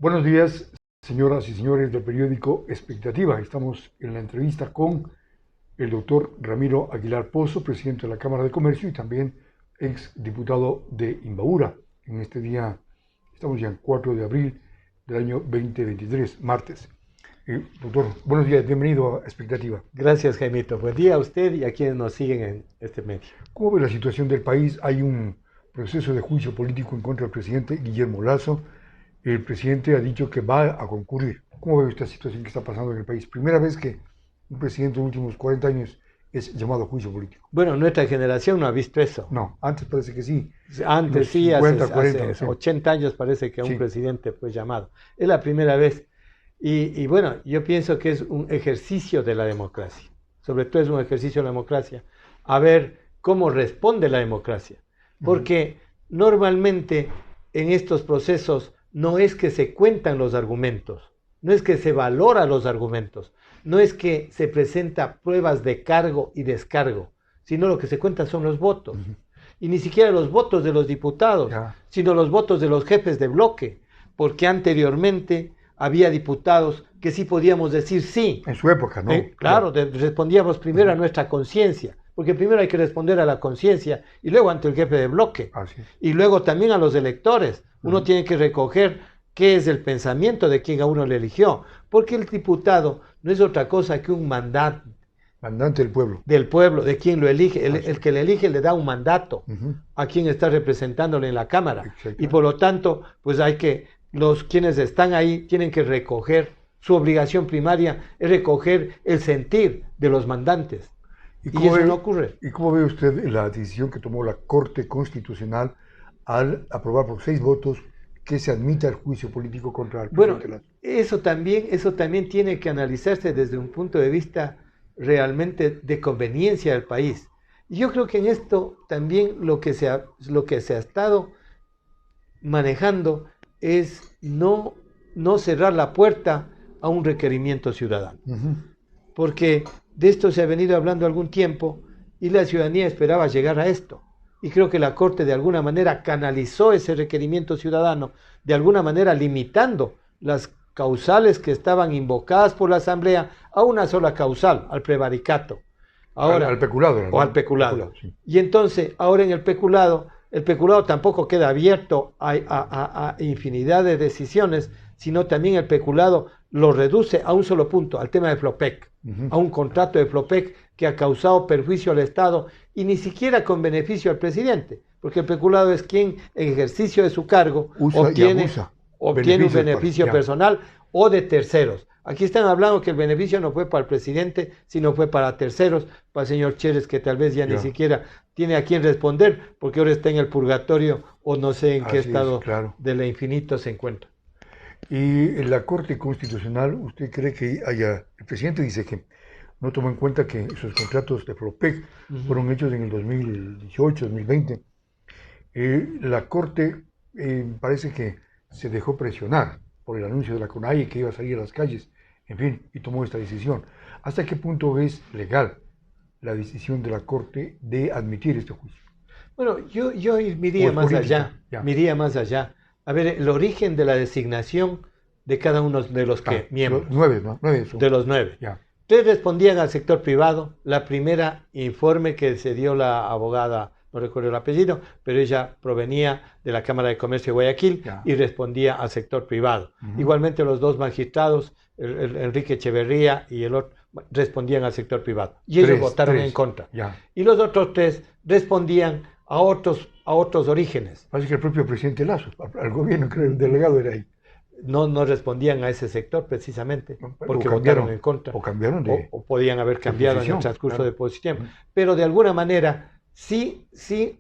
Buenos días, señoras y señores del periódico Expectativa. Estamos en la entrevista con el doctor Ramiro Aguilar Pozo, presidente de la Cámara de Comercio y también ex diputado de Imbabura. En este día, estamos ya en 4 de abril del año 2023, martes. Doctor, buenos días, bienvenido a Expectativa. Gracias, Jaimito. Buen día a usted y a quienes nos siguen en este medio. ¿Cómo ve la situación del país? Hay un proceso de juicio político en contra del presidente Guillermo Lasso. El presidente ha dicho que va a concurrir. ¿Cómo ve esta situación que está pasando en el país? Primera vez que un presidente en los últimos 40 años es llamado a juicio político. Bueno, nuestra generación no ha visto eso. No, antes parece que sí. Antes sí, 50, hace 40, sí. 80 años parece que un Sí. presidente fue llamado. Es la primera vez. Y bueno, yo pienso que es un ejercicio de la democracia. Sobre todo es un ejercicio de la democracia. A ver cómo responde la democracia. Porque normalmente en estos procesos no es que se cuentan los argumentos, no es que se valora los argumentos, no es que se presenta pruebas de cargo y descargo, sino lo que se cuenta son los votos. Y ni siquiera los votos de los diputados, sino los votos de los jefes de bloque, porque anteriormente había diputados que sí podíamos decir sí. En su época, ¿no? Claro, respondíamos primero a nuestra conciencia, porque primero hay que responder a la conciencia y luego ante el jefe de bloque. Así es. Y luego también a los electores. Uno tiene que recoger qué es el pensamiento de quien a uno le eligió, porque el diputado no es otra cosa que un mandato Mandante del pueblo, de quien lo elige. El que le elige le da un mandato a quien está representándole en la Cámara. Y por lo tanto, pues hay que, quienes están ahí tienen que recoger, su obligación primaria es recoger el sentir de los mandantes. Y eso no ocurre. ¿Y cómo ve usted la decisión que tomó la Corte Constitucional al aprobar por 6 votos que se admita el juicio político contra el presidente Lasso? Eso también tiene que analizarse desde un punto de vista realmente de conveniencia del país. Y yo creo que en esto también lo que se ha estado manejando es no cerrar la puerta a un requerimiento ciudadano. Porque de esto se ha venido hablando algún tiempo y la ciudadanía esperaba llegar a esto. Y creo que la Corte de alguna manera canalizó ese requerimiento ciudadano, de alguna manera limitando las causales que estaban invocadas por la Asamblea a una sola causal, al prevaricato. Ahora, al peculado. ¿No? O al peculado. Sí. Y entonces, ahora en el peculado tampoco queda abierto a infinidad de decisiones, sino también el peculado lo reduce a un solo punto, al tema de Flopec, a un contrato de Flopec que ha causado perjuicio al Estado y ni siquiera con beneficio al presidente, porque el peculado es quien en ejercicio de su cargo obtiene un beneficio personal o de terceros. Aquí están hablando que el beneficio no fue para el presidente, sino fue para terceros, para el señor Chérez, que tal vez ya ni siquiera tiene a quién responder, porque ahora está en el purgatorio o no sé en qué estado de la infinito se encuentra. Y en la Corte Constitucional, ¿usted cree que el presidente dice que no tomó en cuenta que esos contratos de Flopec fueron hechos en el 2018, 2020? La Corte parece que se dejó presionar por el anuncio de la CONAIE que iba a salir a las calles, en fin, y tomó esta decisión. ¿Hasta qué punto es legal la decisión de la Corte de admitir este juicio? Bueno, yo miría más allá. A ver, el origen de la designación de cada uno de los miembros. 9, ¿no? 9 son. De los 9. Ya. 3 respondían al sector privado. La primera informe que se dio la abogada, no recuerdo el apellido, pero ella provenía de la Cámara de Comercio de Guayaquil y respondía al sector privado. Igualmente los 2 magistrados, Enrique Echeverría y el otro, respondían al sector privado. Y ellos votaron en contra. Y los otros 3 respondían a otros orígenes. Parece que el propio presidente Lasso, al gobierno, creo, el delegado era ahí. No respondían a ese sector precisamente, porque votaron en contra. O cambiaron de... O podían haber cambiado en el transcurso de posición. Pero de alguna manera sí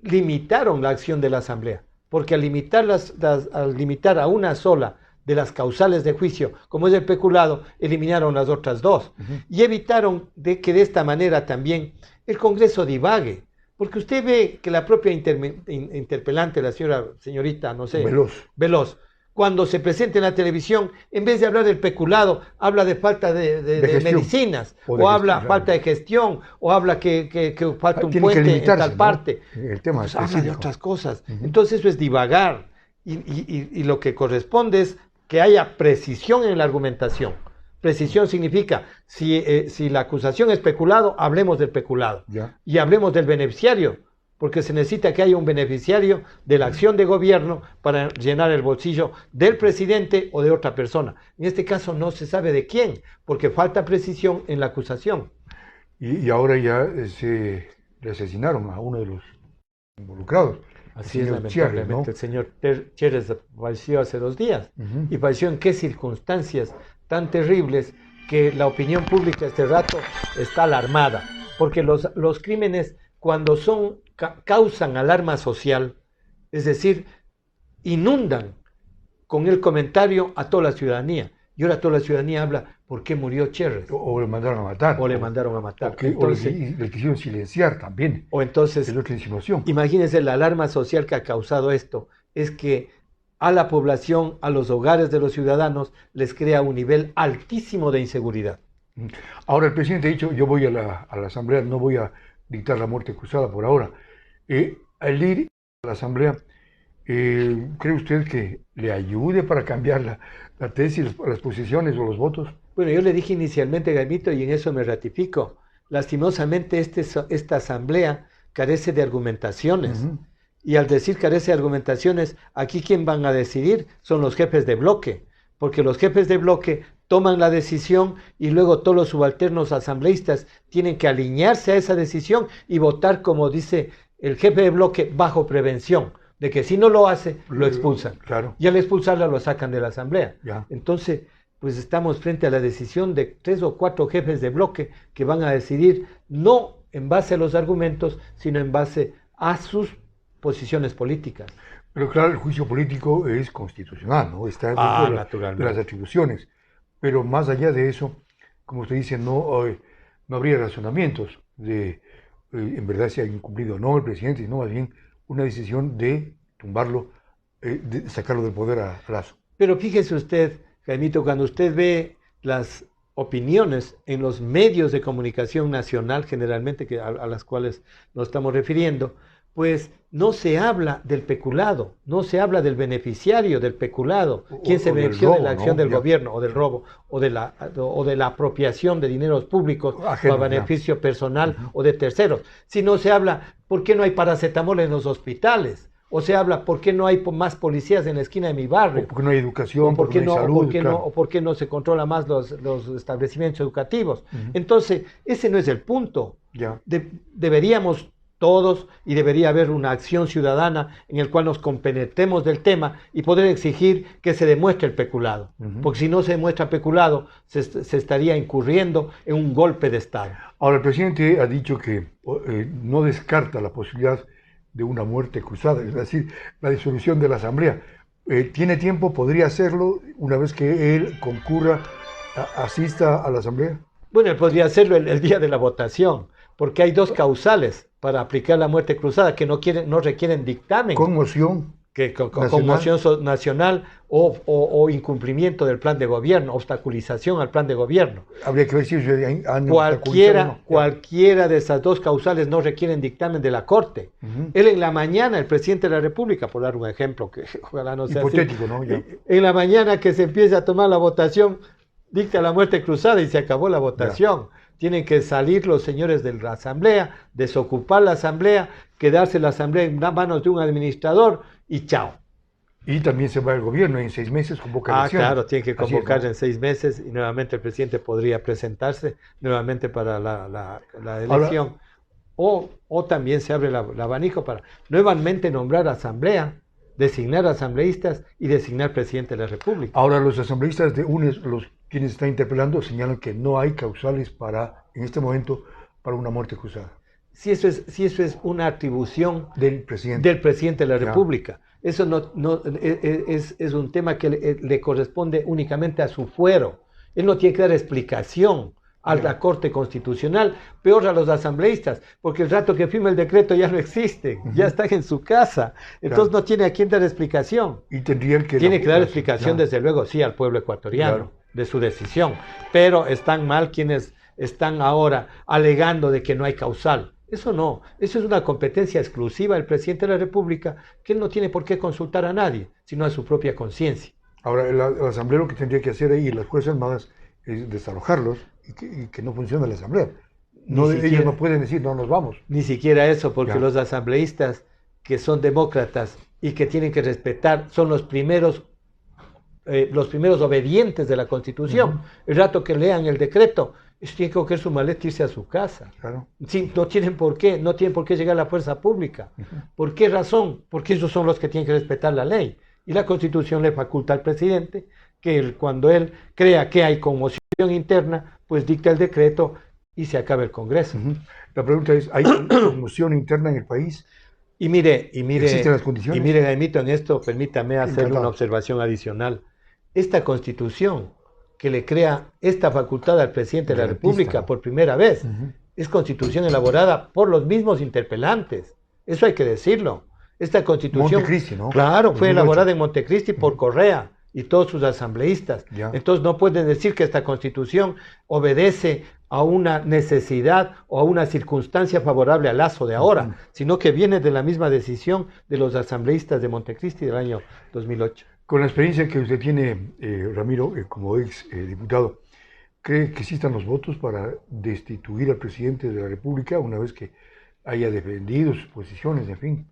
limitaron la acción de la Asamblea, porque al limitar a una sola de las causales de juicio, como es el peculado, eliminaron las otras 2 y evitaron que de esta manera también el Congreso divague. Porque usted ve que la propia interpelante, la señorita, no sé, Veloz, cuando se presenta en la televisión, en vez de hablar del peculado, habla de falta de medicinas, o habla falta de gestión, o habla que falta un puente en tal parte. El tema pues habla de otras cosas. Entonces eso es divagar. Y lo que corresponde es que haya precisión en la argumentación. Precisión significa, si la acusación es peculado, hablemos del peculado. Ya. Y hablemos del beneficiario, porque se necesita que haya un beneficiario de la acción de gobierno para llenar el bolsillo del presidente o de otra persona. En este caso no se sabe de quién, porque falta precisión en la acusación. Y ahora ya le asesinaron a uno de los involucrados. Así es, lamentablemente. ¿No? El señor Chérez falleció hace 2 días. Y falleció en qué circunstancias tan terribles que la opinión pública este rato está alarmada. Porque los crímenes, cuando causan alarma social, es decir, inundan con el comentario a toda la ciudadanía. Y ahora toda la ciudadanía habla, ¿por qué murió Chérez? O le mandaron a matar. O le mandaron a matar. Entonces, o le quisieron silenciar también. O entonces, es otra insinuación. Imagínense la alarma social que ha causado esto. Es que a la población, a los hogares de los ciudadanos, les crea un nivel altísimo de inseguridad. Ahora el presidente ha dicho, yo voy a la asamblea, no voy a dictar la muerte cruzada por ahora. Al ir a la asamblea, ¿cree usted que le ayude para cambiar la tesis, las posiciones o los votos? Bueno, yo le dije inicialmente, Gaimito, y en eso me ratifico. Lastimosamente esta asamblea carece de argumentaciones. Y al decir carece de argumentaciones, aquí quien van a decidir son los jefes de bloque, porque los jefes de bloque toman la decisión y luego todos los subalternos asambleístas tienen que alinearse a esa decisión y votar, como dice el jefe de bloque, bajo prevención, de que si no lo hace, lo expulsan. Claro. Y al expulsarla lo sacan de la asamblea. Ya. Entonces, pues estamos frente a la decisión de 3 o 4 jefes de bloque que van a decidir no en base a los argumentos, sino en base a sus posiciones políticas. Pero claro, el juicio político es constitucional, ¿no? Está dentro de las atribuciones. Pero más allá de eso, como usted dice, no habría razonamientos de en verdad se ha incumplido o no el presidente, sino más bien una decisión de tumbarlo, de sacarlo del poder a Lasso. Pero fíjese usted, Jaimito, cuando usted ve las opiniones en los medios de comunicación nacional, generalmente a las cuales nos estamos refiriendo, pues no se habla del peculado, no se habla del beneficiario del peculado, quien se benefició de la acción del gobierno, o del robo, o de la apropiación de dineros públicos para beneficio personal o de terceros. Si no se habla, ¿por qué no hay paracetamol en los hospitales? O se habla, ¿por qué no hay más policías en la esquina de mi barrio? O porque no hay educación, ¿por qué no hay salud? O por qué no se controla más los establecimientos educativos? Entonces, ese no es el punto. Deberíamos todos, y debería haber una acción ciudadana en el cual nos compenetremos del tema y poder exigir que se demuestre el peculado. Porque si no se demuestra peculado, se estaría incurriendo en un golpe de Estado. Ahora, el presidente ha dicho que no descarta la posibilidad de una muerte cruzada, es decir, la disolución de la asamblea. ¿Tiene tiempo? ¿Podría hacerlo una vez que él concurra, asista a la asamblea? Bueno, él podría hacerlo el día de la votación, porque hay 2 causales para aplicar la muerte cruzada que no requieren dictamen. Conmoción. Conmoción nacional o incumplimiento del plan de gobierno, obstaculización al plan de gobierno. Habría que ver si cualquiera de esas 2 causales no requieren dictamen de la Corte. Él en la mañana, el presidente de la República, por dar un ejemplo que ojalá no sea hipotético, así, ¿no? Ya. En la mañana que se empiece a tomar la votación, dicta la muerte cruzada y se acabó la votación. Ya. Tienen que salir los señores de la asamblea, desocupar la asamblea, quedarse la asamblea en manos de un administrador y chao. Y también se va el gobierno, en 6 meses convoca elecciones. Claro, tiene que convocar en 6 meses y nuevamente el presidente podría presentarse nuevamente para la elección. O también se abre el abanico para nuevamente nombrar asamblea, designar asambleístas y designar presidente de la República. Ahora los asambleístas de UNES, quienes están interpelando, señalan que no hay causales en este momento, para una muerte cruzada. Si eso es una atribución del presidente de la República. Eso es un tema que le corresponde únicamente a su fuero. Él no tiene que dar explicación a la Corte Constitucional, peor a los asambleístas, porque el rato que firma el decreto ya no existen, ya están en su casa, entonces no tiene a quién dar explicación. Y tiene que dar explicación, desde luego, sí, al pueblo ecuatoriano, de su decisión, pero están mal quienes están ahora alegando de que no hay causal. Eso no, eso es una competencia exclusiva del presidente de la República, que él no tiene por qué consultar a nadie, sino a su propia conciencia. Ahora, la Asamblea lo que tendría que hacer ahí, las Fuerzas Armadas, es desalojarlos y que no funcione la Asamblea. No, ellos no pueden decir, no nos vamos. Ni siquiera eso, porque Ya. los asambleístas que son demócratas y que tienen que respetar son los primeros obedientes de la Constitución. El rato que lean el decreto, ellos tienen que coger su maleta y irse a su casa. Claro. Sí, no tienen por qué llegar a la fuerza pública. ¿Por qué razón? Porque ellos son los que tienen que respetar la ley. Y la Constitución le faculta al presidente que cuando él crea que hay conmoción interna, pues dicta el decreto y se acaba el Congreso. La pregunta es, ¿hay conmoción interna en el país? Y mire, ¿Existen las condiciones? Y mire, Jaimito, en esto permítame hacer Encantado. una observación adicional. Esta Constitución que le crea esta facultad al presidente de la República por primera vez, es Constitución elaborada por los mismos interpelantes. Eso hay que decirlo. Esta Constitución, Montecristi, ¿no? claro, fue 2008. elaborada en Montecristi por Correa y todos sus asambleístas. Ya. Entonces no pueden decir que esta Constitución obedece a una necesidad o a una circunstancia favorable al Lazo de ahora, sino que viene de la misma decisión de los asambleístas de Montecristi del año 2008. Con la experiencia que usted tiene, Ramiro, como ex diputado, ¿cree que existan los votos para destituir al presidente de la República una vez que haya defendido sus posiciones, en fin?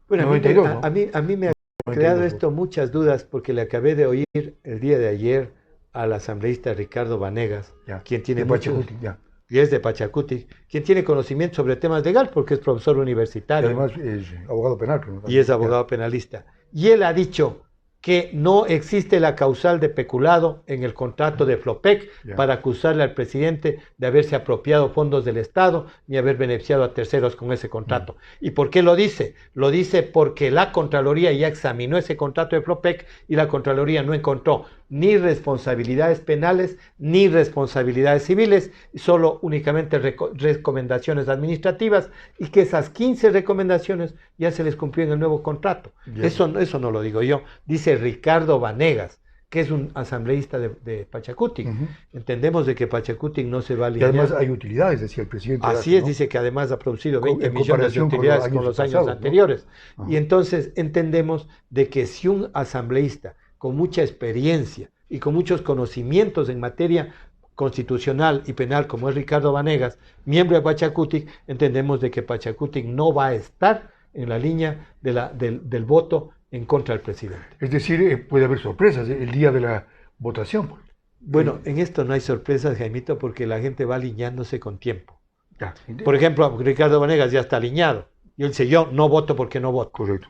Bueno, 92, ¿no? a mí me ha 92 creado esto muchas dudas porque le acabé de oír el día de ayer al asambleísta Ricardo Vanegas, Ya. quien tiene De muchos, Pachacuti, ya. y es de Pachacuti, quien tiene conocimiento sobre temas legales porque es profesor Y universitario además es abogado penal. creo, ¿no? y es abogado penalista. Y él ha dicho que no existe la causal de peculado en el contrato de Flopec Ya. para acusarle al presidente de haberse apropiado fondos del Estado ni haber beneficiado a terceros con ese contrato. ¿Y por qué lo dice? Lo dice porque la Contraloría ya examinó ese contrato de Flopec y la Contraloría no encontró ni responsabilidades penales ni responsabilidades civiles, solo únicamente recomendaciones administrativas y que esas 15 recomendaciones ya se les cumplió en el nuevo contrato. Bien. Eso no lo digo yo, dice Ricardo Vanegas, que es un asambleísta de Pachacuti. Entendemos de que Pachacuti no se va a Y alinear. además hay utilidades, decía el presidente. Así Lazo, es, ¿no? dice que además ha producido En 20 millones de comparación con los utilidades años con los años pasados, ¿no? anteriores. Ajá. Y entonces entendemos de que si un asambleísta con mucha experiencia y con muchos conocimientos en materia constitucional y penal como es Ricardo Vanegas, miembro de Pachacuti, entendemos de que Pachacuti no va a estar en la línea del voto en contra del presidente. Es decir, puede haber sorpresas el día de la votación. Pues. Bueno, en esto no hay sorpresas, Jaimito, porque la gente va alineándose con tiempo. Ya, Por ejemplo, Ricardo Vanegas ya está alineado. Y él dice, yo no voto porque no voto. correcto.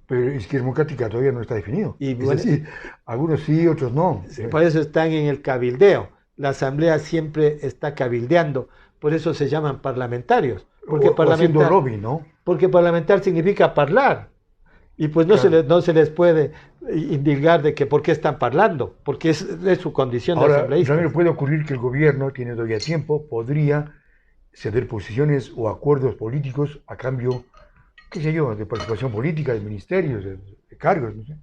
Pero Izquierda Democrática todavía no está definido. Y Es bueno, decir, algunos sí, otros no. Por eso están en el cabildeo. La asamblea siempre está cabildeando. Por eso se llaman parlamentarios. Porque o haciendo parlamentar, lobby, ¿no? porque parlamentar significa hablar. Y pues no, Claro. no se les puede indicar de que por qué están hablando, porque es su condición de Ahora, asambleísta. también puede ocurrir que el gobierno, tiene todavía tiempo, podría ceder posiciones o acuerdos políticos a cambio, qué sé yo, de participación política, de ministerios, de cargos, no sé.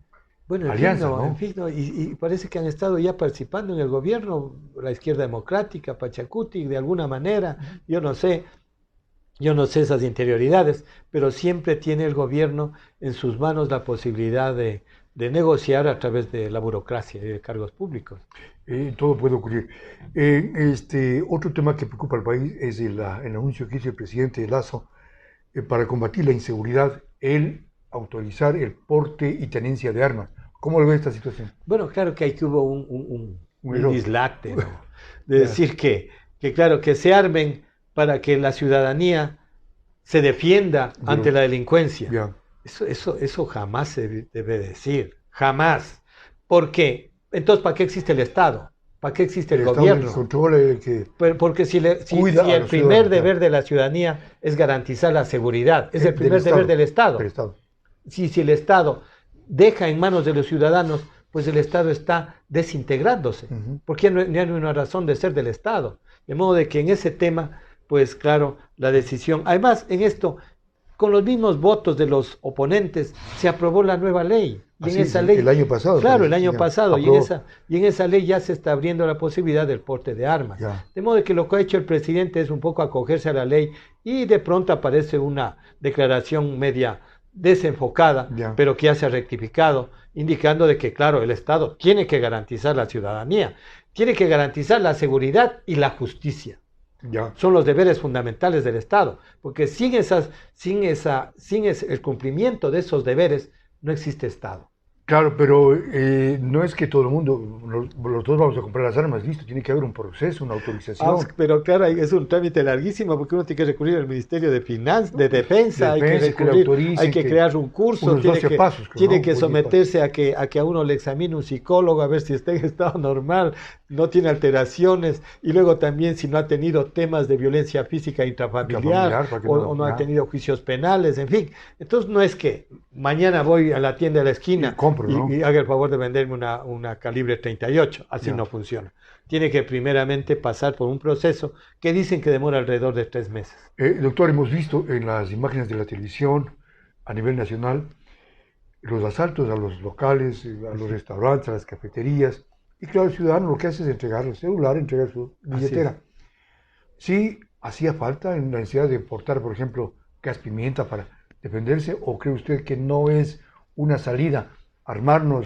Bueno, en alianza, fin, ¿no? en fin, no, y parece que han estado ya participando en el gobierno, la Izquierda Democrática, Pachacuti, de alguna manera, yo no sé esas interioridades, pero siempre tiene el gobierno en sus manos la posibilidad de negociar a través de la burocracia y de cargos públicos. Todo puede ocurrir. Otro tema que preocupa al país es el anuncio que hizo el presidente Lazo para combatir la inseguridad, el autorizar el porte y tenencia de armas. ¿Cómo lo ve esta situación? Bueno, claro que aquí hubo un error. dislate, ¿no? De decir que claro, que se armen para que la ciudadanía se defienda ante la delincuencia. Ya. Eso jamás se debe decir, jamás. ¿Por qué? Entonces, ¿para qué existe el Estado? ¿Para qué existe el gobierno? El control el que Porque si cuida a el los primer ciudadanos, deber de la ciudadanía es garantizar la seguridad, es el primer deber del Estado. Del Estado. Si el Estado deja en manos de los ciudadanos, pues el Estado está desintegrándose, porque ya no hay una razón de ser del Estado. De modo de que en ese tema, pues claro, la decisión, además en esto, con los mismos votos de los oponentes, se aprobó la nueva ley. Y en esa ley, el año pasado. claro, el año pasado, y en esa ley ya se está abriendo la posibilidad del porte de armas. Ya. De modo que lo que ha hecho el presidente es un poco acogerse a la ley y de pronto aparece una declaración media desenfocada, pero que ya se ha rectificado, indicando de que, claro, el Estado tiene que garantizar la ciudadanía, tiene que garantizar la seguridad y la justicia. Son los deberes fundamentales del Estado, porque sin el cumplimiento de esos deberes no existe Estado. Claro, pero no es que todo el mundo, los dos vamos a comprar las armas, listo, tiene que haber un proceso, una autorización. Pero claro, es un trámite larguísimo porque uno tiene que recurrir al Ministerio de Finanzas, de Defensa, hay que crear un curso, tiene que someterse a que a uno le examine un psicólogo a ver si está en estado normal, no tiene alteraciones, y luego también si no ha tenido temas de violencia física intrafamiliar o no ha tenido juicios penales, en fin. Entonces no es que mañana voy a la tienda de la esquina y haga el favor de venderme una calibre 38. Así no funciona. Tiene que primeramente pasar por un proceso que dicen que demora alrededor de 3 meses. Doctor, hemos visto en las imágenes de la televisión a nivel nacional los asaltos a los locales, a los restaurantes, a las cafeterías. Y claro, el ciudadano lo que hace es entregar el celular, entregar su billetera. Sí, hacía falta en la necesidad de portar, por ejemplo, gas pimienta para defenderse, ¿o cree usted que no es una salida armarnos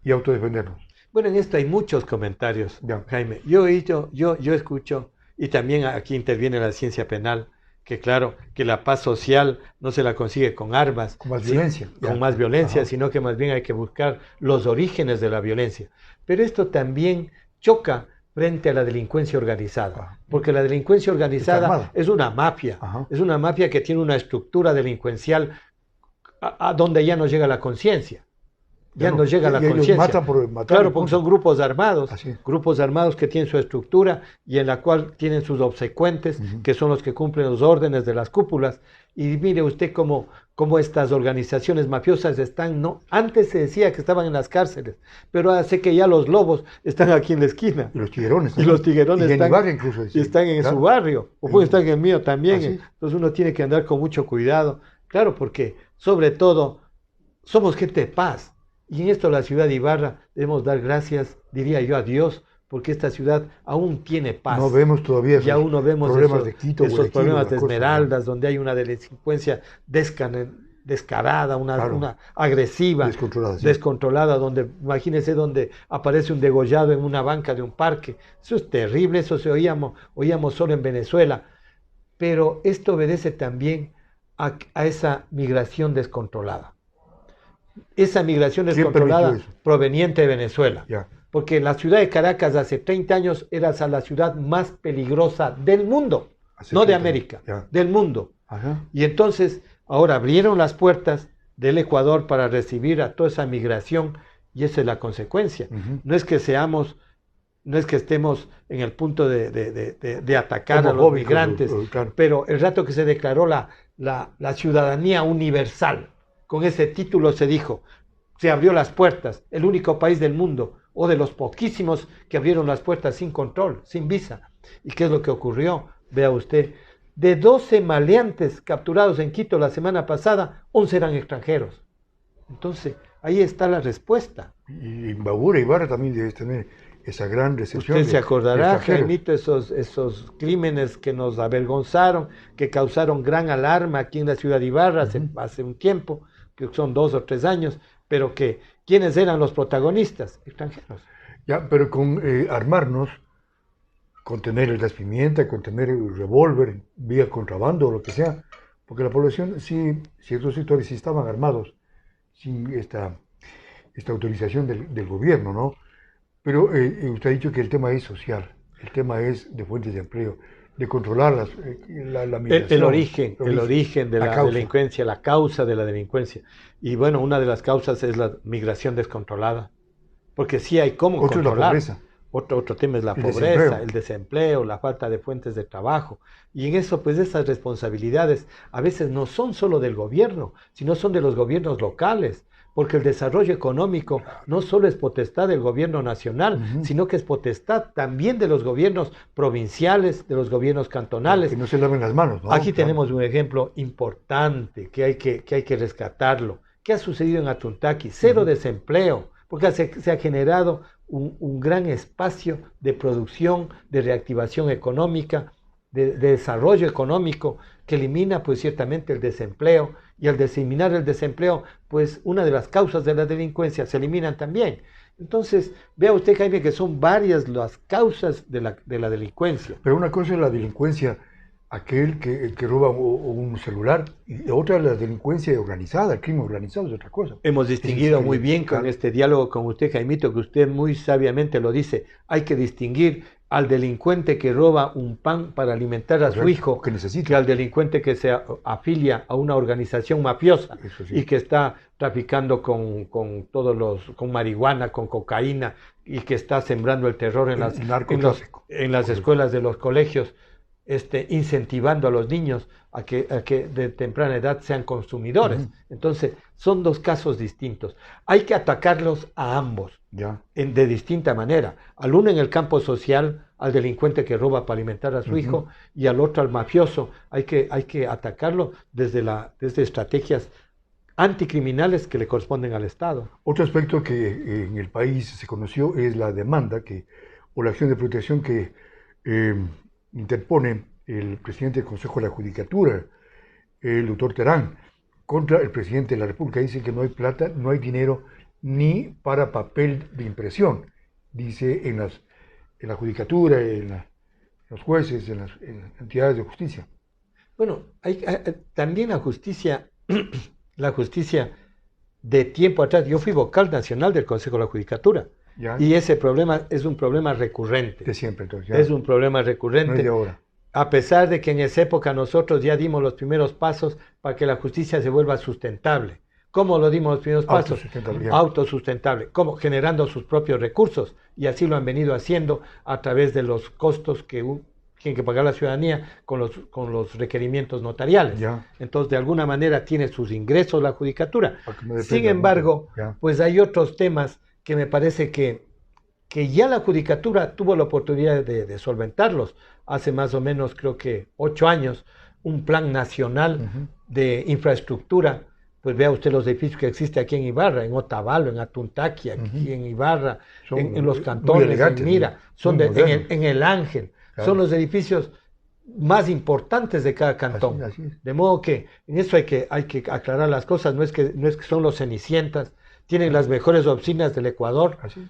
y autodefendernos? Bueno, en esto hay muchos comentarios, Jaime. Yo escucho, y también aquí interviene la ciencia penal, que claro, que la paz social no se la consigue con armas, con más violencia, sino que más bien hay que buscar los orígenes de la violencia. Pero esto también choca frente a la delincuencia organizada, porque la delincuencia organizada es una mafia, que tiene una estructura delincuencial a donde ya no llega la conciencia. No llega la conciencia. Claro, porque son grupos armados que tienen su estructura y en la cual tienen sus obsecuentes, que son los que cumplen los órdenes de las cúpulas. Y mire usted cómo estas organizaciones mafiosas están, ¿no? Antes se decía que estaban en las cárceles, pero ahora sé que ya los lobos están aquí en la esquina. Y los tiguerones. Están en su barrio, o pueden estar en el mío también. Entonces uno tiene que andar con mucho cuidado. Claro, porque sobre todo somos gente de paz. Y en esto la ciudad de Ibarra debemos dar gracias, diría yo, a Dios, porque esta ciudad aún tiene paz. No vemos todavía aún no vemos problemas de Quito, esos problemas de Esmeraldas, donde hay una delincuencia descarada, una agresiva, descontrolada, donde, imagínense, donde aparece un degollado en una banca de un parque. Eso es terrible, eso oíamos solo en Venezuela. Pero esto obedece también a esa migración descontrolada. Esa migración descontrolada proveniente de Venezuela. Porque la ciudad de Caracas hace 30 años era la ciudad más peligrosa del mundo, no de América, del mundo. Y entonces ahora abrieron las puertas del Ecuador para recibir a toda esa migración y esa es la consecuencia. No es que estemos en el punto de atacar a los migrantes, pero el rato que se declaró la ciudadanía universal, con ese título se dijo, se abrió las puertas, el único país del mundo, o de los poquísimos que abrieron las puertas sin control, sin visa. ¿Y qué es lo que ocurrió? Vea usted, de 12 maleantes capturados en Quito la semana pasada, 11 eran extranjeros. Entonces, ahí está la respuesta. Y Ibarra también debe tener esa gran recepción. Usted se acordará, Jaimito, esos crímenes que nos avergonzaron, que causaron gran alarma aquí en la ciudad de Ibarra hace un tiempo, que son 2 o 3 años, pero que, ¿quiénes eran los protagonistas? Extranjeros. Pero con armarnos, con tener el gas pimienta, con tener el revólver, vía contrabando o lo que sea, porque la población, sí, ciertos sectores sí estaban armados, sin esta autorización del gobierno, ¿no? Pero usted ha dicho que el tema es social, el tema es de fuentes de empleo, de controlar la migración. El origen de la delincuencia, la causa de la delincuencia. Y bueno, una de las causas es la migración descontrolada. Porque sí hay cómo controlar. La pobreza. Otro tema es la pobreza, el desempleo, la falta de fuentes de trabajo. Y en eso, pues esas responsabilidades a veces no son solo del gobierno, sino son de los gobiernos locales. Porque el desarrollo económico no solo es potestad del gobierno nacional, sino que es potestad también de los gobiernos provinciales, de los gobiernos cantonales. Que no se laven las manos, ¿no? Aquí tenemos un ejemplo importante que hay que rescatarlo. ¿Qué ha sucedido en Atuntaqui? Cero desempleo, porque se ha generado un gran espacio de producción, de reactivación económica, de desarrollo económico que elimina pues ciertamente el desempleo, y al eliminar el desempleo, pues una de las causas de la delincuencia se eliminan también. Entonces, vea usted, Jaime, que son varias las causas de la delincuencia. Pero una cosa es la delincuencia, aquel que roba un celular, y otra es la delincuencia organizada, el crimen organizado es otra cosa. Hemos distinguido muy bien con este diálogo con usted, Jaimito, que usted muy sabiamente lo dice. Hay que distinguir al delincuente que roba un pan para alimentar a su hijo, que al delincuente que se afilia a una organización mafiosa y que está traficando con marihuana, con cocaína, y que está sembrando el terror en las escuelas de los colegios, incentivando a los niños a que de temprana edad sean consumidores. Entonces, son dos casos distintos. Hay que atacarlos a ambos, de distinta manera. Al uno en el campo social, al delincuente que roba para alimentar a su hijo, y al otro al mafioso. Hay que atacarlo desde estrategias anticriminales que le corresponden al Estado. Otro aspecto que en el país se conoció es la demanda o la acción de protección que interpone el presidente del Consejo de la Judicatura, el doctor Terán, contra el presidente de la República. Dice que no hay plata, no hay dinero ni para papel de impresión. Dice en la Judicatura, en los jueces, en las entidades de justicia. Bueno, también la justicia de tiempo atrás. Yo fui vocal nacional del Consejo de la Judicatura. Y ese problema es un problema recurrente. De siempre, entonces. Es un problema recurrente. No es de ahora. A pesar de que en esa época nosotros ya dimos los primeros pasos para que la justicia se vuelva sustentable. ¿Cómo lo dimos los primeros pasos? Autosustentable. ¿Cómo? Generando sus propios recursos. Y así lo han venido haciendo a través de los costos que tiene que pagar la ciudadanía con los requerimientos notariales. Entonces, de alguna manera tiene sus ingresos la judicatura. Sin embargo, pues hay otros temas que me parece que ya la judicatura tuvo la oportunidad de solventarlos. Hace más o menos, creo que 8 años, un plan nacional de infraestructura. Pues vea usted los edificios que existen aquí en Ibarra, en Otavalo, en Atuntaqui, aquí en Ibarra, en los cantones, en Mira, en el Ángel. Son los edificios más importantes de cada cantón. Así es. De modo que en eso hay que aclarar las cosas. No es que son los cenicientas, tienen las mejores oficinas del Ecuador. Así.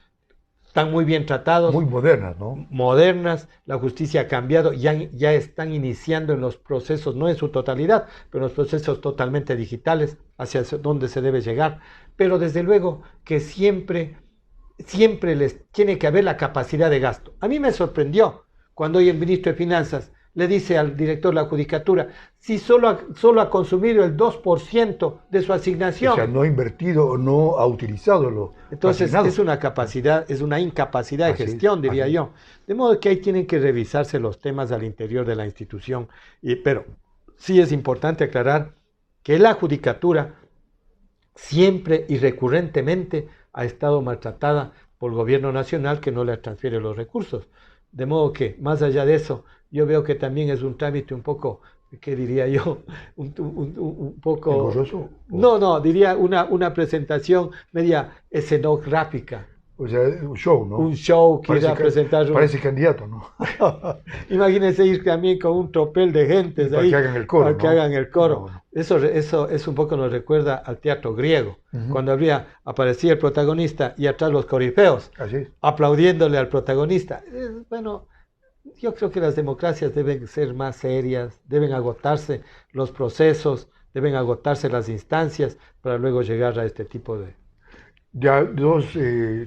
Están muy bien tratados. Muy modernas, ¿no? Modernas, la justicia ha cambiado, ya están iniciando en los procesos, no en su totalidad, pero en los procesos totalmente digitales, hacia donde se debe llegar. Pero desde luego que siempre les tiene que haber la capacidad de gasto. A mí me sorprendió cuando hoy el ministro de Finanzas le dice al director de la Judicatura, si solo ha consumido el 2% de su asignación. O sea, no ha invertido o no ha utilizado lo Entonces es una incapacidad de gestión, diría yo. De modo que ahí tienen que revisarse los temas al interior de la institución. Pero sí es importante aclarar que la Judicatura siempre y recurrentemente ha estado maltratada por el gobierno nacional, que no le transfiere los recursos. De modo que, más allá de eso, yo veo que también es un trámite un poco, ¿qué diría yo? Un poco... ¿Engorroso? No, diría una presentación media escenográfica. O sea, un show, ¿no? Un show que iba a presentar... Parece candidato, ¿no? Imagínense ir también con un tropel de gente para que hagan el coro. Para que hagan el coro. No. Eso un poco nos recuerda al teatro griego, cuando aparecía el protagonista y atrás los corifeos, aplaudiéndole al protagonista. Bueno, yo creo que las democracias deben ser más serias, deben agotarse los procesos, deben agotarse las instancias para luego llegar a este tipo de... Ya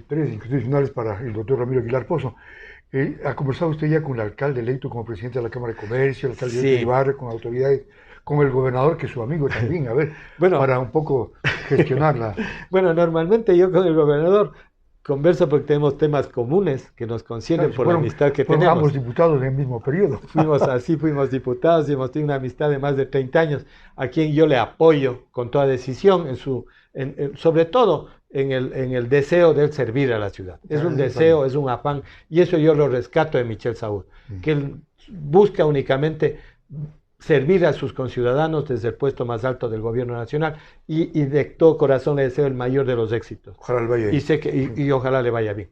tres institucionales para el doctor Ramiro Aguilar Pozo. ¿Ha conversado usted ya con el alcalde electo como presidente de la Cámara de Comercio, el alcalde de Ibarra, con autoridades, con el gobernador, que es su amigo también, para un poco gestionarla? Bueno, normalmente yo con el gobernador converso porque tenemos temas comunes que nos conciernen por la amistad que tenemos. Ambos diputados en el mismo periodo. Fuimos diputados y hemos tenido una amistad de más de 30 años, a quien yo le apoyo con toda decisión, sobre todo en el deseo de él servir a la ciudad. Es un deseo, es un afán, y eso yo lo rescato de Michel Saúl, que él busca únicamente servir a sus conciudadanos desde el puesto más alto del gobierno nacional, y de todo corazón le deseo el mayor de los éxitos. Ojalá le vaya bien. Y ojalá le vaya bien.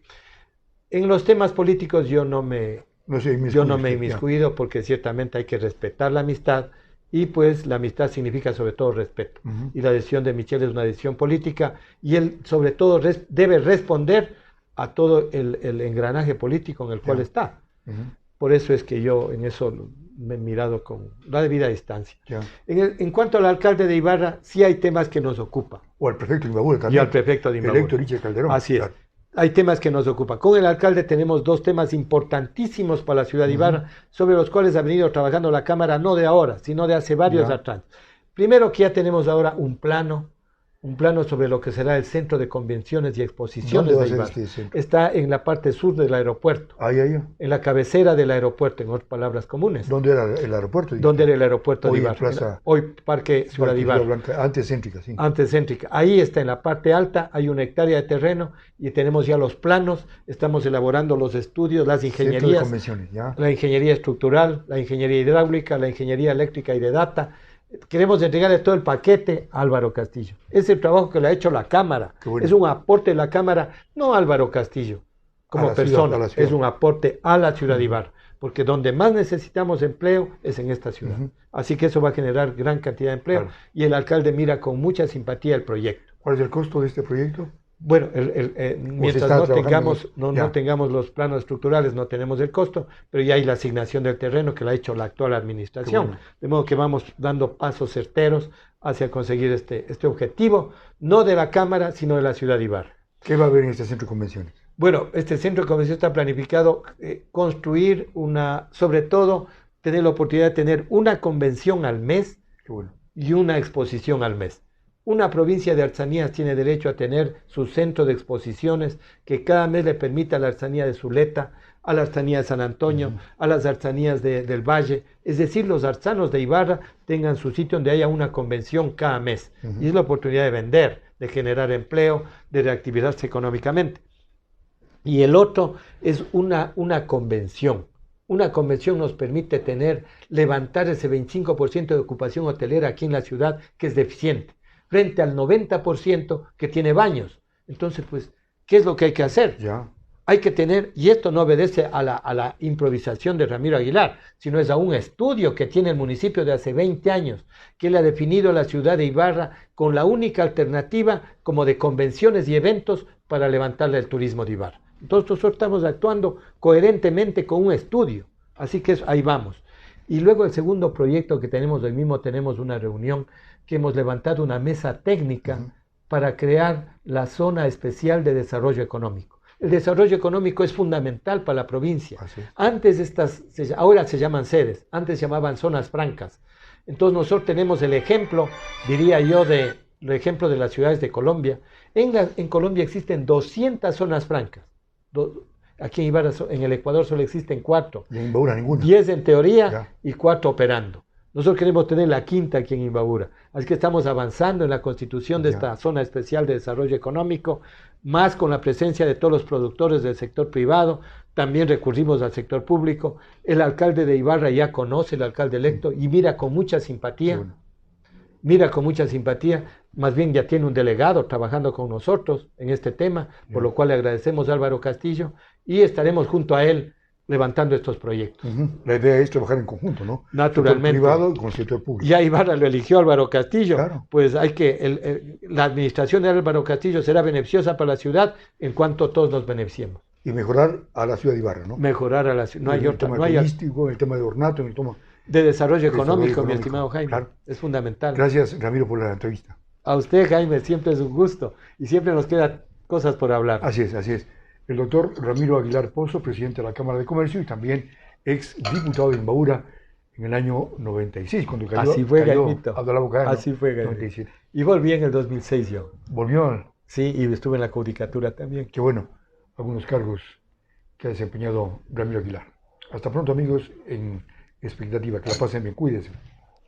En los temas políticos yo no me No sé, Yo no me he inmiscuido porque ciertamente hay que respetar la amistad y pues la amistad significa sobre todo respeto. Y la decisión de Michel es una decisión política y él sobre todo debe responder a todo el engranaje político en el cual está. Por eso es que yo en eso me he mirado con la debida distancia. En cuanto al alcalde de Ibarra, sí hay temas que nos ocupan. O al prefecto de Imbabura también. Y al prefecto de Imbabura. Electo Richard Calderón. Así es. Hay temas que nos ocupan. Con el alcalde tenemos dos temas importantísimos para la ciudad de Ibarra, sobre los cuales ha venido trabajando la Cámara no de ahora, sino de hace varios años. Primero que ya tenemos ahora un plano sobre lo que será el centro de convenciones y exposiciones de Ibarra. Está en la parte sur del aeropuerto, en la cabecera del aeropuerto, en otras palabras comunes. ¿Dónde era el aeropuerto? ¿Dónde era el aeropuerto de Ibarra? Hoy Parque Ciudad de Ibarra. Antes céntrica, sí. Antes céntrica. Ahí está, en la parte alta, hay 1 hectárea de terreno y tenemos ya los planos, estamos elaborando los estudios, las ingenierías. Centro de convenciones, ya. La ingeniería estructural, la ingeniería hidráulica, la ingeniería eléctrica y de data. Queremos entregarle todo el paquete a Álvaro Castillo. Es el trabajo que le ha hecho la Cámara. Bueno. Es un aporte de la Cámara, no a Álvaro Castillo como persona, es un aporte a la ciudad de Ibarra, porque donde más necesitamos empleo es en esta ciudad. Así que eso va a generar gran cantidad de empleo y el alcalde mira con mucha simpatía el proyecto. ¿Cuál es el costo de este proyecto? Bueno, mientras no tengamos los planos estructurales, no tenemos el costo, pero ya hay la asignación del terreno que la ha hecho la actual administración. Bueno. De modo que vamos dando pasos certeros hacia conseguir este objetivo, no de la Cámara, sino de la ciudad de Ibarra. ¿Qué va a haber en este centro de convenciones? Bueno, este centro de convenciones está planificado construir sobre todo, tener la oportunidad de tener una convención al mes y una exposición al mes. Una provincia de artesanías tiene derecho a tener su centro de exposiciones que cada mes le permita a la artesanía de Zuleta, a la artesanía de San Antonio, a las artesanías del Valle. Es decir, los artesanos de Ibarra tengan su sitio donde haya una convención cada mes. Y es la oportunidad de vender, de generar empleo, de reactivarse económicamente. Y el otro es una convención. Una convención nos permite levantar ese 25% de ocupación hotelera aquí en la ciudad que es deficiente, frente al 90% que tiene baños. Entonces, pues, ¿qué es lo que hay que hacer? Hay que tener, y esto no obedece a la improvisación de Ramiro Aguilar, sino es a un estudio que tiene el municipio de hace 20 años, que él ha definido a la ciudad de Ibarra con la única alternativa como de convenciones y eventos para levantarle el turismo de Ibarra. Entonces nosotros estamos actuando coherentemente con un estudio, así que ahí vamos. Y luego el segundo proyecto que tenemos, hoy mismo tenemos una reunión que hemos levantado una mesa técnica para crear la zona especial de desarrollo económico. El desarrollo económico es fundamental para la provincia. Antes ahora se llaman sedes, antes se llamaban zonas francas. Entonces nosotros tenemos el ejemplo, diría yo, el ejemplo de las ciudades de Colombia. En Colombia existen 200 zonas francas. Aquí en Ibarra, en el Ecuador solo existen 4. Y en Imbabura ninguna. 10 en teoría y 4 operando. Nosotros queremos tener la 5ª aquí en Imbabura. Así que estamos avanzando en la constitución de esta zona especial de desarrollo económico, más con la presencia de todos los productores del sector privado. También recurrimos al sector público. El alcalde de Ibarra ya conoce, el alcalde electo, y mira con mucha simpatía. Más bien ya tiene un delegado trabajando con nosotros en este tema, por lo cual le agradecemos a Álvaro Castillo y estaremos junto a él levantando estos proyectos. La idea es trabajar en conjunto, ¿no? Naturalmente. Sector privado con el sector público. Ya Ibarra lo eligió Álvaro Castillo. Pues hay que, la administración de Álvaro Castillo será beneficiosa para la ciudad en cuanto todos nos beneficiemos. Y mejorar a la ciudad de Ibarra, ¿no? Mejorar a la ciudad. No hay otra. El tema turístico, el tema de ornato, el tema de desarrollo económico, mi estimado Jaime. Es fundamental. Gracias, Ramiro, por la entrevista. A usted, Jaime, siempre es un gusto y siempre nos quedan cosas por hablar. Así es, así es. El doctor Ramiro Aguilar Pozo, presidente de la Cámara de Comercio y también ex diputado de Imbabura en el año 96, cuando cayó. Así fue, Gaimito. Así fue, Gaimito. Y volví en el 2006 yo. ¿Volvió? Sí, y estuve en la Judicatura también. Qué bueno, algunos cargos que ha desempeñado Ramiro Aguilar. Hasta pronto, amigos, en expectativa. Que la pasen bien, cuídense.